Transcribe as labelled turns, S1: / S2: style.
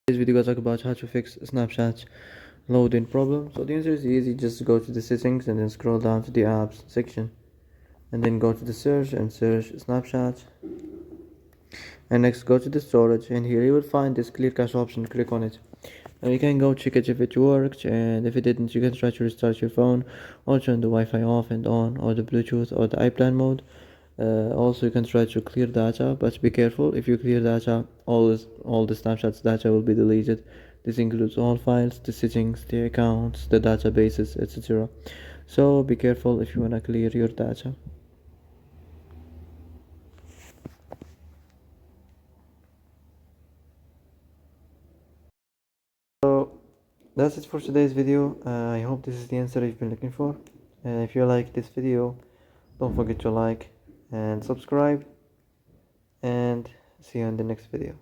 S1: This video will talk about how to fix Snapchat loading problem. So the answer is easy. Just go to the settings and then scroll down to the apps section, and then go to the search and search Snapchat, and next go to the storage, and here you will find this clear cache option. Click on it. Now you can go check it if it worked, and if it didn't, you can try to restart your phone or turn the Wi-Fi off and on, or the Bluetooth or the iPlan mode. Also, you can try to clear data, but be careful. If you clear data, all the Snapchat's data will be deleted. This includes all files, the settings, the accounts, the databases, etc. So be careful if you wanna clear your data. So that's it for today's video. I hope this is the answer you've been looking for. If you like this video, don't forget to like and subscribe, and see you in the next video.